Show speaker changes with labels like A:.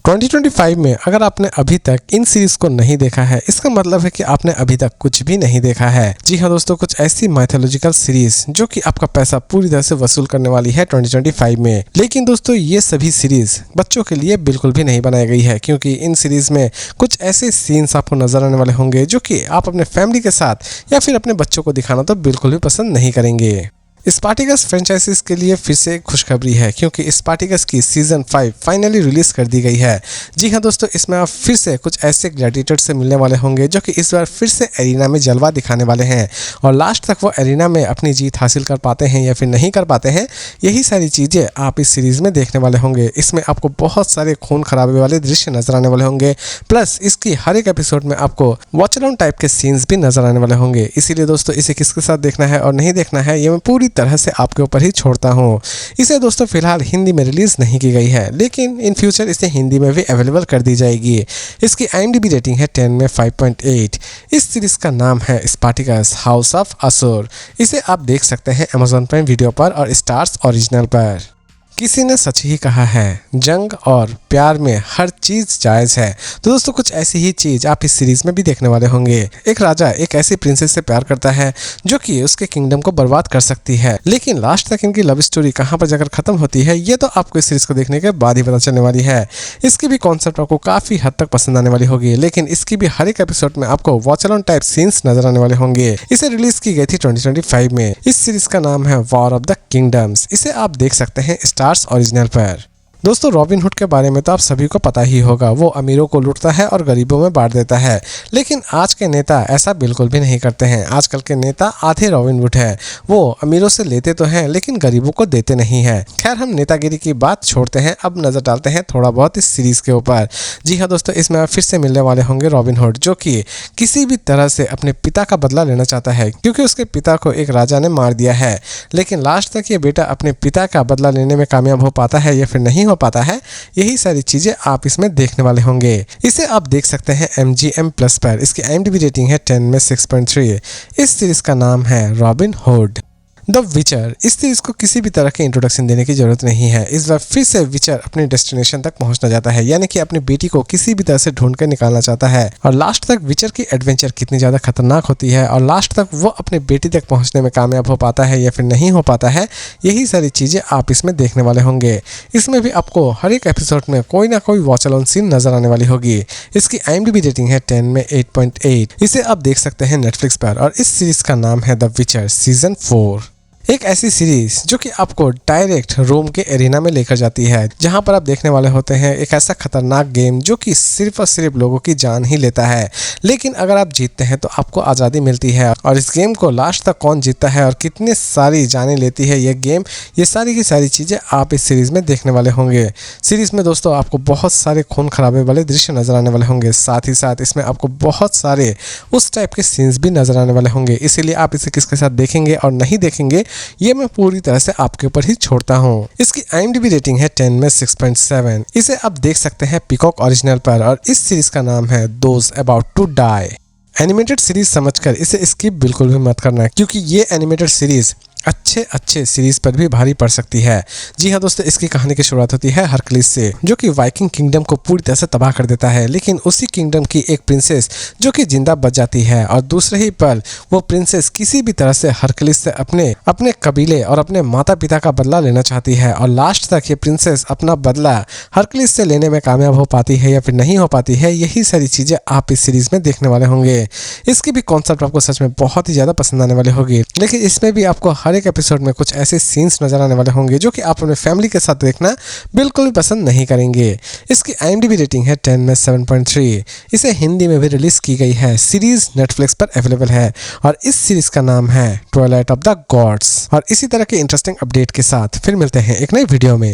A: 2025 में अगर आपने अभी तक इन सीरीज को नहीं देखा है, इसका मतलब है कि आपने अभी तक कुछ भी नहीं देखा है। जी हाँ दोस्तों, कुछ ऐसी माइथोलॉजिकल सीरीज जो कि आपका पैसा पूरी तरह से वसूल करने वाली है 2025 में। लेकिन दोस्तों ये सभी सीरीज बच्चों के लिए बिल्कुल भी नहीं बनाई गई है, क्योंकि इन सीरीज में कुछ ऐसे सीन्स आपको नजर आने वाले होंगे जो कि आप अपने फैमिली के साथ या फिर अपने बच्चों को दिखाना तो बिल्कुल भी पसंद नहीं करेंगे। स्पार्टिकस फ्रेंचाइजीज के लिए फिर से एक खुशखबरी है, क्योंकि स्पार्टिकस की सीजन 5 फाइनली रिलीज कर दी गई है। जी हाँ दोस्तों, इसमें आप फिर से कुछ ऐसे ग्लैडिएटर से मिलने वाले होंगे जो कि इस बार फिर से एरिना में जलवा दिखाने वाले हैं और लास्ट तक वो एरिना में अपनी जीत हासिल कर पाते हैं या फिर नहीं कर पाते हैं, यही सारी चीज़ें आप इस सीरीज में देखने वाले होंगे। इसमें आपको बहुत सारे खून खराबे वाले दृश्य नजर आने वाले होंगे, प्लस इसकी हर एक एपिसोड में आपको वॉच अराउंड टाइप के सीन्स भी नजर आने वाले होंगे। इसीलिए दोस्तों इसे किसके साथ देखना है और नहीं देखना है ये मैं पूरी तरह से आपके ऊपर ही छोड़ता हूँ। इसे दोस्तों फिलहाल हिंदी में रिलीज नहीं की गई है, लेकिन इन फ्यूचर इसे हिंदी में भी अवेलेबल कर दी जाएगी। इसकी IMDb रेटिंग है 10 में 5.8। इस सीरीज का नाम है स्पार्टिकस हाउस ऑफ असुर। इसे आप देख सकते हैं Amazon प्राइम वीडियो पर और स्टार्स ओरिजिनल पर। किसी ने सच ही कहा है, जंग और प्यार में हर चीज जायज है। तो दोस्तों कुछ ऐसी ही चीज आप इस सीरीज में भी देखने वाले होंगे। एक राजा एक ऐसी प्रिंसेस से प्यार करता है जो कि उसके किंगडम को बर्बाद कर सकती है, लेकिन लास्ट तक इनकी लव स्टोरी कहां पर जाकर खत्म होती है ये तो आपको इस सीरीज को देखने के बाद ही पता चलने वाली है। इसकी भी कॉन्सेप्ट आपको काफी हद तक पसंद आने वाली होगी, लेकिन इसकी भी हर एक एपिसोड में आपको वॉच अराउंड टाइप सीन्स नजर आने वाले होंगे। इसे रिलीज की गई थी 2025 में। इस सीरीज का नाम है वॉर ऑफ द किंगडम्स। इसे आप देख सकते हैं स्टार्स ओरिजिनल पर। दोस्तों रॉबिन हुड के बारे में तो आप सभी को पता ही होगा, वो अमीरों को लूटता है और गरीबों में बांट देता है। लेकिन आज के नेता ऐसा बिल्कुल भी नहीं करते हैं। आजकल के नेता आधे रॉबिन हुड है, वो अमीरों से लेते तो हैं लेकिन गरीबों को देते नहीं है। खैर हम नेतागिरी की बात छोड़ते हैं, अब नजर डालते हैं थोड़ा बहुत इस सीरीज के ऊपर। जी हाँ दोस्तों, इसमें आप फिर से मिलने वाले होंगे रॉबिन हुड, जो कि किसी भी तरह से अपने पिता का बदला लेना चाहता है, क्योंकि उसके पिता को एक राजा ने मार दिया है। लेकिन लास्ट तक ये बेटा अपने पिता का बदला लेने में कामयाब हो पाता है या फिर नहीं हो पाता है, यही सारी चीजें आप इसमें देखने वाले होंगे। इसे आप देख सकते हैं MGM+ पर। इसकी IMDb रेटिंग है 10 में 6.3। इस सीरीज का नाम है रॉबिन हुड। द विचर। इस सीरीज को किसी भी तरह के इंट्रोडक्शन देने की जरूरत नहीं है। इस बार फिर से विचर अपने डेस्टिनेशन तक पहुंचना चाहता है, यानी कि अपनी बेटी को किसी भी तरह से ढूंढ कर निकालना चाहता है। और लास्ट तक विचर की एडवेंचर कितनी ज्यादा खतरनाक होती है और लास्ट तक वो अपनी बेटी तक पहुंचने में कामयाब हो पाता है या फिर नहीं हो पाता है, यही सारी चीजें आप इसमें देखने वाले होंगे। इसमें भी आपको हर एक एपिसोड में कोई ना कोई वॉच अलोन सीन नजर आने वाली होगी। इसकी IMDb रेटिंग है 10 में 8.8। इसे आप देख सकते हैं नेटफ्लिक्स पर और इस सीरीज का नाम है द विचर सीजन 4। एक ऐसी सीरीज जो कि आपको डायरेक्ट रोम के एरिना में लेकर जाती है, जहां पर आप देखने वाले होते हैं एक ऐसा खतरनाक गेम जो कि सिर्फ और सिर्फ लोगों की जान ही लेता है। लेकिन अगर आप जीतते हैं तो आपको आज़ादी मिलती है, और इस गेम को लास्ट तक कौन जीतता है और कितनी सारी जानें लेती है ये गेम, ये सारी की सारी चीज़ें आप इस सीरीज़ में देखने वाले होंगे। सीरीज़ में दोस्तों आपको बहुत सारे खून खराबे वाले दृश्य नज़र आने वाले होंगे, साथ ही साथ इसमें आपको बहुत सारे उस टाइप के सीन्स भी नज़र आने वाले होंगे। इसीलिए आप इसे किसके साथ देखेंगे और नहीं देखेंगे ये मैं पूरी तरह से आपके ऊपर ही छोड़ता हूँ। इसकी IMDb रेटिंग है 10 में 6.7। इसे आप देख सकते हैं पीकॉक ओरिजिनल पर और इस सीरीज का नाम है those about to die. Animated series समझकर इसे स्किप बिल्कुल भी मत करना, क्योंकि ये एनिमेटेड सीरीज अच्छे सीरीज पर भी भारी पड़ सकती है। जी हाँ दोस्तों, इसकी कहानी की शुरुआत होती है हरक्लिस से, जो कि वाइकिंग किंगडम को पूरी तरह से तबाह कर देता है। लेकिन उसी किंगडम की एक प्रिंसेस जो कि जिंदा बच जाती है, और दूसरे ही पल वो प्रिंसेस किसी भी तरह से हरक्लिस से अपने कबीले और अपने माता पिता का बदला लेना चाहती है। और लास्ट तक ये प्रिंसेस अपना बदला हरक्लिस से लेने में कामयाब हो पाती है या फिर नहीं हो पाती है, यही सारी चीजें आप इस सीरीज में देखने वाले होंगे। इसकी भी कॉन्सेप्ट आपको सच में बहुत ही ज्यादा पसंद आने वाली होगी, लेकिन इसमें भी आपको हर एक एपिसोड में कुछ ऐसे सीन्स नजर आने वाले होंगे जो कि आप अपने फैमिली के साथ देखना बिल्कुल भी पसंद नहीं करेंगे। इसकी IMDb रेटिंग है 10 में 7.3। इसे हिंदी में भी रिलीज की गई है। सीरीज नेटफ्लिक्स पर अवेलेबल है और इस सीरीज का नाम है ट्वाइलाइट ऑफ द गॉड्स। और इसी तरह के इंटरेस्टिंग अपडेट के साथ फिर मिलते हैं एक नई वीडियो में।